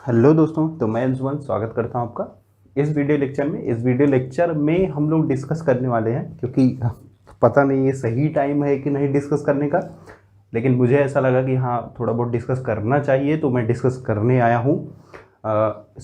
Hello दोस्तों, तो मैं अंशुमन स्वागत करता हूं आपका इस वीडियो लेक्चर में। इस वीडियो लेक्चर में हम लोग डिस्कस करने वाले हैं, क्योंकि पता नहीं ये सही टाइम है कि नहीं डिस्कस करने का, लेकिन मुझे ऐसा लगा कि हाँ थोड़ा बहुत डिस्कस करना चाहिए, तो मैं डिस्कस करने आया हूँ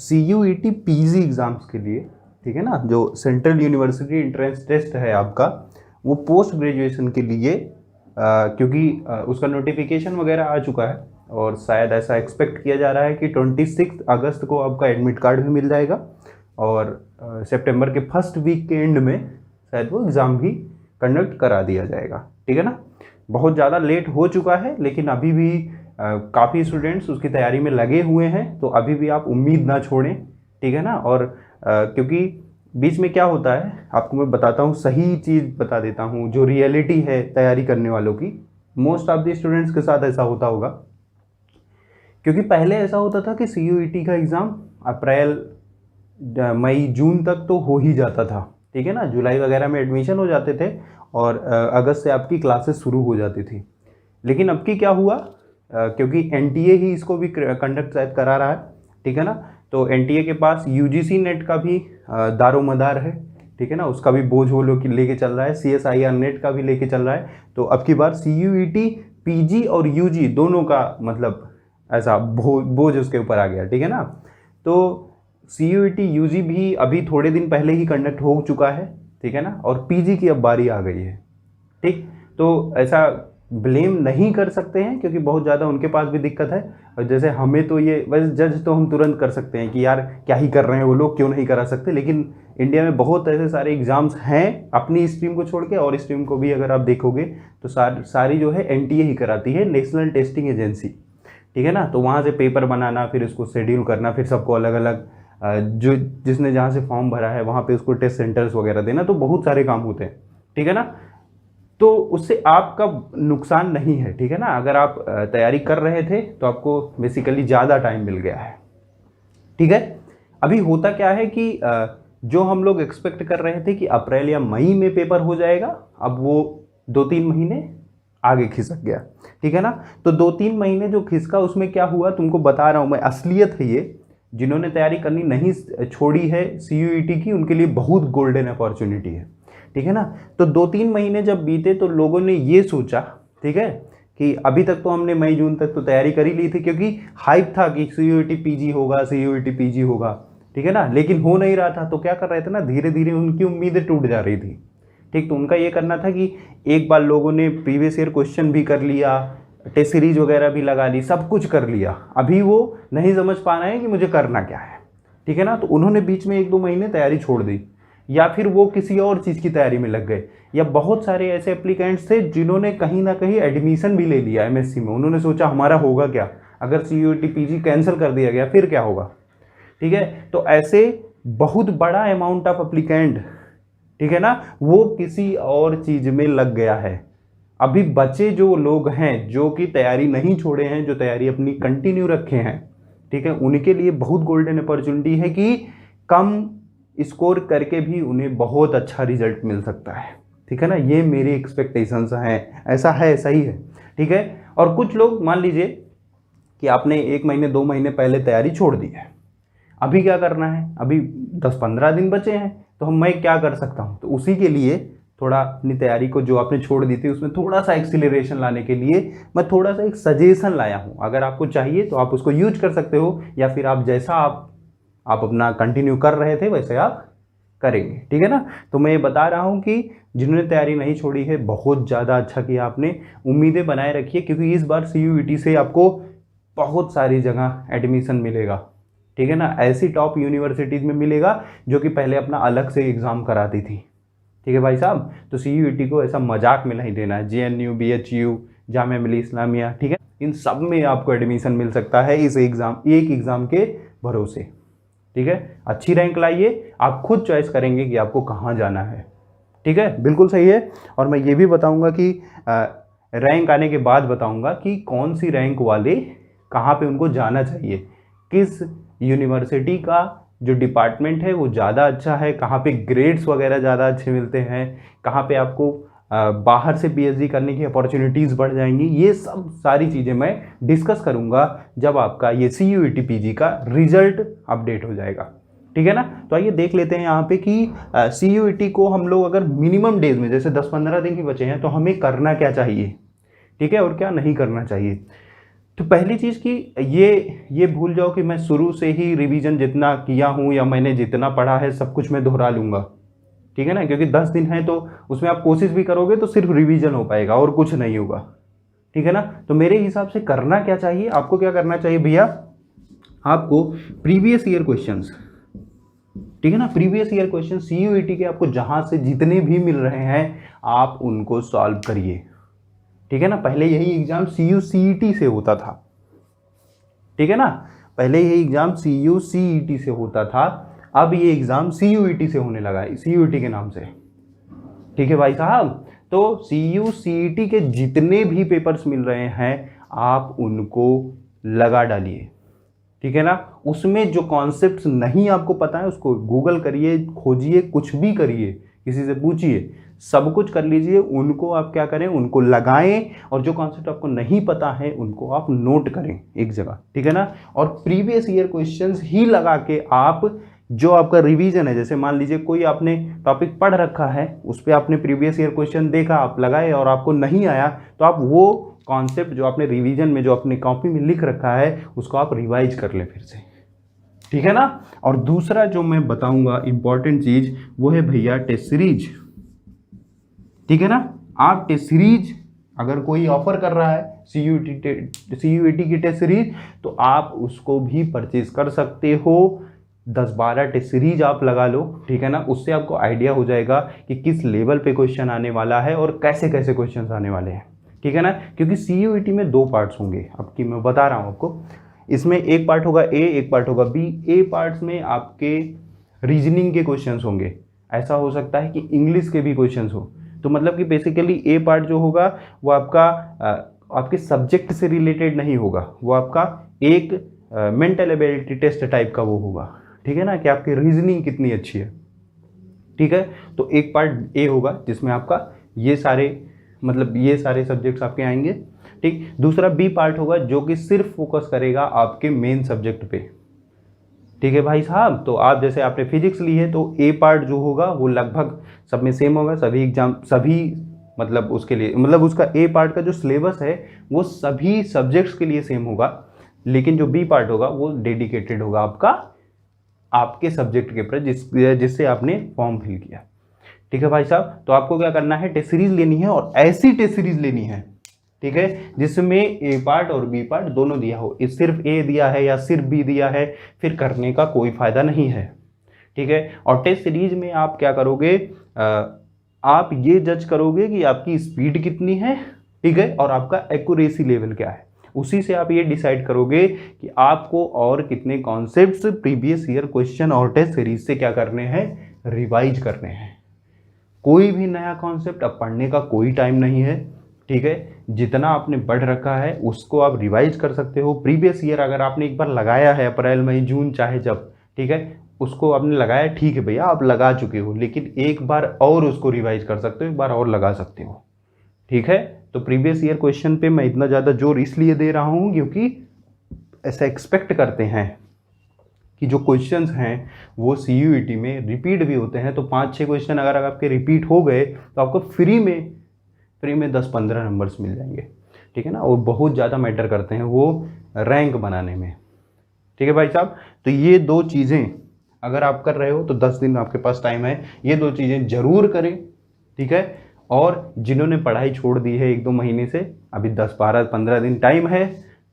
CUET PG एग्ज़ाम्स के लिए। ठीक है ना, जो सेंट्रल यूनिवर्सिटी एंट्रेंस टेस्ट है आपका, वो पोस्ट ग्रेजुएशन के लिए क्योंकि उसका नोटिफिकेशन वगैरह आ चुका है और शायद ऐसा एक्सपेक्ट किया जा रहा है कि 26 अगस्त को आपका एडमिट कार्ड भी मिल जाएगा और सितंबर के फर्स्ट वीक के एंड में शायद वो एग्ज़ाम भी कंडक्ट करा दिया जाएगा। ठीक है ना, बहुत ज़्यादा लेट हो चुका है, लेकिन अभी भी काफ़ी स्टूडेंट्स उसकी तैयारी में लगे हुए हैं, तो अभी भी आप उम्मीद ना छोड़ें। ठीक है ना, और क्योंकि बीच में क्या होता है आपको मैं बताता हूँ, सही चीज़ बता देता हूँ जो रियलिटी है तैयारी करने वालों की। मोस्ट ऑफ द स्टूडेंट्स के साथ ऐसा होता होगा, क्योंकि पहले ऐसा होता था कि CUET का एग्ज़ाम अप्रैल मई जून तक तो हो ही जाता था। ठीक है ना, जुलाई वगैरह में एडमिशन हो जाते थे और अगस्त से आपकी क्लासेस शुरू हो जाती थी। लेकिन अब की क्या हुआ, क्योंकि NTA ही इसको भी कंडक्ट शायद करा रहा है। ठीक है ना, तो NTA के पास UGC नेट का भी दारोमदार है। ठीक है ना, उसका भी बोझ वो लोग लेके चल रहा है, CSIR नेट का भी लेके चल रहा है। तो अब की बार CUET PG और UG दोनों का मतलब ऐसा बोझ उसके ऊपर आ गया। ठीक है ना, तो CUET UG भी अभी थोड़े दिन पहले ही कंडक्ट हो चुका है। ठीक है ना, और PG की अब बारी आ गई है। ठीक, तो ऐसा ब्लेम नहीं कर सकते हैं, क्योंकि बहुत ज़्यादा उनके पास भी दिक्कत है। और जैसे हमें तो ये वैसे जज तो हम तुरंत कर सकते हैं कि यार क्या ही कर रहे हैं वो लोग, क्यों नहीं करा सकते। लेकिन इंडिया में बहुत ऐसे सारे एग्ज़ाम्स हैं अपनी स्ट्रीम को छोड़ के, और स्ट्रीम को भी अगर आप देखोगे तो सारी जो है NTA ही कराती है, नेशनल टेस्टिंग एजेंसी। ठीक है ना, तो वहाँ से पेपर बनाना, फिर उसको शेड्यूल करना, फिर सबको अलग अलग जो जिसने जहाँ से फॉर्म भरा है वहाँ पे उसको टेस्ट सेंटर्स वगैरह देना, तो बहुत सारे काम होते हैं। ठीक है ना, तो उससे आपका नुकसान नहीं है। ठीक है ना, अगर आप तैयारी कर रहे थे तो आपको बेसिकली ज़्यादा टाइम मिल गया है। ठीक है, अभी होता क्या है कि जो हम लोग एक्सपेक्ट कर रहे थे कि अप्रैल या मई में पेपर हो जाएगा, अब वो 2-3 महीने आगे खिसक गया। ठीक है ना, तो 2-3 महीने जो खिसका उसमें क्या हुआ तुमको बता रहा हूँ मैं, असलियत है ये। जिन्होंने तैयारी करनी नहीं छोड़ी है CUET की, उनके लिए बहुत गोल्डन अपॉर्चुनिटी है। ठीक है ना, तो 2-3 महीने जब बीते तो लोगों ने ये सोचा, ठीक है, कि अभी तक तो हमने मई जून तक तो तैयारी कर ही ली थी, क्योंकि हाइप था कि CUET PG होगा, CUET PG होगा। ठीक है ना, लेकिन हो नहीं रहा था, तो क्या कर रहे थे ना, धीरे धीरे उनकी उम्मीदें टूट जा रही थी। ठीक, तो उनका ये करना था कि एक बार लोगों ने प्रीवियस ईयर क्वेश्चन भी कर लिया, टेस्ट सीरीज वगैरह भी लगा ली, सब कुछ कर लिया, अभी वो नहीं समझ पा रहे हैं कि मुझे करना क्या है। ठीक है ना, तो उन्होंने बीच में 1-2 महीने तैयारी छोड़ दी, या फिर वो किसी और चीज़ की तैयारी में लग गए। या बहुत सारे ऐसे एप्लीकेंट्स थे जिन्होंने कहीं ना कहीं एडमिशन भी ले लिया MSc में। उन्होंने सोचा हमारा होगा क्या, अगर CUET PG कैंसिल कर दिया गया फिर क्या होगा। ठीक है, तो ऐसे बहुत बड़ा अमाउंट ऑफ एप्लीकेंट, ठीक है ना, वो किसी और चीज़ में लग गया है। अभी बचे जो लोग हैं जो कि तैयारी नहीं छोड़े हैं, जो तैयारी अपनी कंटिन्यू रखे हैं, ठीक है, उनके लिए बहुत गोल्डन अपॉर्चुनिटी है कि कम स्कोर करके भी उन्हें बहुत अच्छा रिजल्ट मिल सकता है। ठीक है ना, ये मेरी एक्सपेक्टेशंस हैं, ऐसा है, सही है। ठीक है, और कुछ लोग मान लीजिए कि आपने 1 महीने 2 महीने पहले तैयारी छोड़ दी है, अभी क्या करना है, अभी 10-15 दिन बचे हैं, तो मैं क्या कर सकता हूँ, तो उसी के लिए थोड़ा अपनी तैयारी को जो आपने छोड़ दी थी उसमें थोड़ा सा एक्सीलरेशन लाने के लिए मैं थोड़ा सा एक सजेशन लाया हूँ। अगर आपको चाहिए तो आप उसको यूज कर सकते हो, या फिर आप जैसा आप अपना कंटिन्यू कर रहे थे वैसे आप करेंगे। ठीक है ना, तो मैं ये बता रहा हूँ कि जिन्होंने तैयारी नहीं छोड़ी है, बहुत ज़्यादा अच्छा किया आपने, उम्मीदें बनाए रखिए, क्योंकि इस बार CUET से आपको बहुत सारी जगह एडमिशन मिलेगा। ठीक है ना, ऐसी टॉप यूनिवर्सिटीज़ में मिलेगा जो कि पहले अपना अलग से एग्ज़ाम कराती थी। ठीक है भाई साहब, तो CUET को ऐसा मजाक में नहीं देना है। JNU, BHU, जामिया मिलिया इस्लामिया, ठीक है, इन सब में आपको एडमिशन मिल सकता है इस एक एग्ज़ाम के भरोसे। ठीक है, अच्छी रैंक लाइए, आप खुद चॉइस करेंगे कि आपको कहाँ जाना है। ठीक है, बिल्कुल सही है। और मैं ये भी बताऊंगा कि रैंक आने के बाद बताऊंगा कि कौन सी रैंक वाले कहाँ पे उनको जाना चाहिए, किस यूनिवर्सिटी का जो डिपार्टमेंट है वो ज़्यादा अच्छा है, कहाँ पे ग्रेड्स वगैरह ज़्यादा अच्छे मिलते हैं, कहाँ पे आपको बाहर से पीएचडी करने की अपॉर्चुनिटीज़ बढ़ जाएंगी। ये सब सारी चीज़ें मैं डिस्कस करूँगा जब आपका ये CUET PG का रिजल्ट अपडेट हो जाएगा, ठीक है ना। तो आइए देख लेते हैं यहाँ पे कि CUET को हम लोग अगर मिनिमम डेज में, जैसे 10-15 दिन ही बचे हैं, तो हमें करना क्या चाहिए, ठीक है, और क्या नहीं करना चाहिए। तो पहली चीज़ कि ये भूल जाओ कि मैं शुरू से ही रिवीजन जितना किया हूँ या मैंने जितना पढ़ा है सब कुछ मैं दोहरा लूँगा, ठीक है ना, क्योंकि 10 दिन है तो उसमें आप कोशिश भी करोगे तो सिर्फ रिवीजन हो पाएगा और कुछ नहीं होगा, ठीक है ना। तो मेरे हिसाब से करना क्या चाहिए, आपको क्या करना चाहिए भैया, आपको प्रीवियस ईयर क्वेश्चंस, ठीक है ना, प्रीवियस ईयर क्वेश्चन CUET के आपको जहाँ से जितने भी मिल रहे हैं आप उनको सॉल्व करिए, ठीक है ना। पहले यही एग्जाम CUCET से होता था, ठीक है ना, पहले यही एग्जाम CUCET से होता था, अब ये एग्जाम CUET से होने लगा है, CUET के नाम से, ठीक है भाई साहब। तो CUCET के जितने भी पेपर्स मिल रहे हैं आप उनको लगा डालिए, ठीक है ना। उसमें जो कॉन्सेप्ट्स नहीं आपको पता है उसको गूगल करिए, खोजिए, कुछ भी करिए, किसी से पूछिए, सब कुछ कर लीजिए, उनको आप क्या करें, उनको लगाएं, और जो कॉन्सेप्ट आपको नहीं पता है उनको आप नोट करें एक जगह, ठीक है ना। और प्रीवियस ईयर क्वेश्चंस ही लगा के आप जो आपका रिवीजन है, जैसे मान लीजिए कोई आपने टॉपिक पढ़ रखा है, उस पर आपने प्रीवियस ईयर क्वेश्चन देखा, आप लगाए और आपको नहीं आया, तो आप वो कॉन्सेप्ट जो आपने रिवीजन में जो अपनी कॉपी में लिख रखा है उसको आप रिवाइज कर लें फिर से, ठीक है ना। और दूसरा जो मैं बताऊंगा इंपॉर्टेंट चीज वो है भैया टेस्ट सीरीज, ठीक है ना। आप टेस्ट सीरीज अगर कोई ऑफर कर रहा है CUET की टेस्ट सीरीज तो आप उसको भी परचेज कर सकते हो, 10-12 टेस्ट सीरीज आप लगा लो, ठीक है ना। उससे आपको आइडिया हो जाएगा कि किस लेवल पे क्वेश्चन आने वाला है और कैसे कैसे क्वेश्चन आने वाले हैं, ठीक है ना। क्योंकि CUET में 2 पार्ट्स होंगे, अब की मैं बता रहा हूँ आपको, इसमें एक पार्ट होगा A, एक पार्ट होगा B। A पार्ट्स में आपके रीजनिंग के क्वेश्चंस होंगे, ऐसा हो सकता है कि इंग्लिश के भी क्वेश्चंस हो, तो मतलब कि बेसिकली A पार्ट जो होगा वो आपका आपके सब्जेक्ट से रिलेटेड नहीं होगा, वो आपका एक मेंटल एबिलिटी टेस्ट टाइप का वो होगा, ठीक है ना, कि आपकी रीजनिंग कितनी अच्छी है, ठीक है। तो एक पार्ट A होगा जिसमें आपका ये सारे सब्जेक्ट्स आपके आएंगे, ठीक। दूसरा B पार्ट होगा जो कि सिर्फ फोकस करेगा आपके मेन सब्जेक्ट पे, ठीक है भाई साहब। तो आप जैसे आपने फिजिक्स ली है तो A पार्ट जो होगा वो लगभग सब में सेम होगा, सभी मतलब उसके लिए, मतलब उसका A पार्ट का जो सिलेबस है वो सभी सब्जेक्ट्स के लिए सेम होगा, लेकिन जो B पार्ट होगा वो डेडिकेटेड होगा आपके सब्जेक्ट के प्रति जिससे आपने फॉर्म फिल किया, ठीक है भाई साहब। तो आपको क्या करना है, टेस्ट सीरीज लेनी है और ऐसी टेस्ट सीरीज लेनी है, ठीक है, जिसमें A पार्ट और B पार्ट दोनों दिया हो। इस सिर्फ A दिया है या सिर्फ B दिया है फिर करने का कोई फायदा नहीं है, ठीक है। और टेस्ट सीरीज में आप क्या करोगे, आप ये जज करोगे कि आपकी स्पीड कितनी है, ठीक है, और आपका एक्यूरेसी लेवल क्या है, उसी से आप ये डिसाइड करोगे कि आपको और कितने कॉन्सेप्ट्स प्रीवियस ईयर क्वेश्चन और टेस्ट सीरीज से क्या करने हैं, रिवाइज करने हैं। कोई भी नया कॉन्सेप्ट अब पढ़ने का कोई टाइम नहीं है, ठीक है, जितना आपने पढ़ रखा है उसको आप रिवाइज कर सकते हो। प्रीवियस ईयर अगर आपने एक बार लगाया है, अप्रैल मई जून चाहे जब, ठीक है, उसको आपने लगाया, ठीक है भैया आप लगा चुके हो, लेकिन एक बार और उसको रिवाइज कर सकते हो, एक बार और लगा सकते हो, ठीक है। तो प्रीवियस ईयर क्वेश्चन पे मैं इतना ज़्यादा जोर इसलिए दे रहा हूँ क्योंकि ऐसा एक्सपेक्ट करते हैं कि जो क्वेश्चंस हैं वो CUET में रिपीट भी होते हैं, तो 5-6 क्वेश्चन अगर आपके रिपीट हो गए तो आपको फ्री में 10-15 नंबर्स मिल जाएंगे, ठीक है ना, और बहुत ज़्यादा मैटर करते हैं वो रैंक बनाने में, ठीक है भाई साहब। तो ये 2 चीज़ें अगर आप कर रहे हो तो 10 दिन आपके पास टाइम है, ये 2 चीज़ें ज़रूर करें, ठीक है। और जिन्होंने पढ़ाई छोड़ दी है 1-2 महीने से, अभी 10-12-15 दिन टाइम है,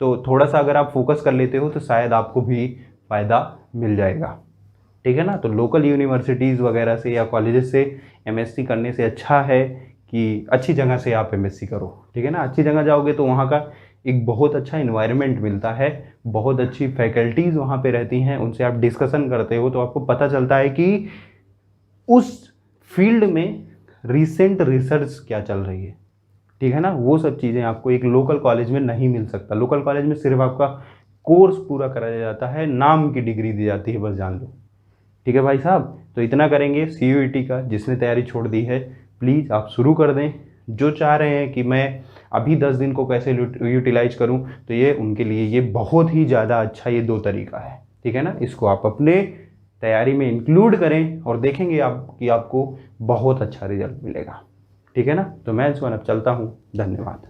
तो थोड़ा सा अगर आप फोकस कर लेते हो तो शायद आपको भी फ़ायदा मिल जाएगा, ठीक है ना। तो लोकल यूनिवर्सिटीज़ वगैरह से या कॉलेजेस से MSc करने से अच्छा है कि अच्छी जगह से आप MSc करो, ठीक है ना। अच्छी जगह जाओगे तो वहाँ का एक बहुत अच्छा इन्वायरमेंट मिलता है, बहुत अच्छी फैकल्टीज़ वहाँ पे रहती हैं, उनसे आप डिस्कशन करते हो तो आपको पता चलता है कि उस फील्ड में रिसेंट रिसर्च क्या चल रही है, ठीक है ना। वो सब चीज़ें आपको एक लोकल कॉलेज में नहीं मिल सकता। लोकल कॉलेज में सिर्फ आपका कोर्स पूरा कराया जाता है, नाम की डिग्री दी जाती है, बस जान लो, ठीक है भाई साहब। तो इतना करेंगे CUET का, जिसने तैयारी छोड़ दी है प्लीज़ आप शुरू कर दें। जो चाह रहे हैं कि मैं अभी 10 दिन को कैसे यूटिलाइज करूं, तो ये उनके लिए ये बहुत ही ज़्यादा अच्छा ये 2 तरीका है, ठीक है ना। इसको आप अपने तैयारी में इंक्लूड करें और देखेंगे आप कि आपको बहुत अच्छा रिजल्ट मिलेगा, ठीक है ना। तो मैं अब चलता हूँ, धन्यवाद।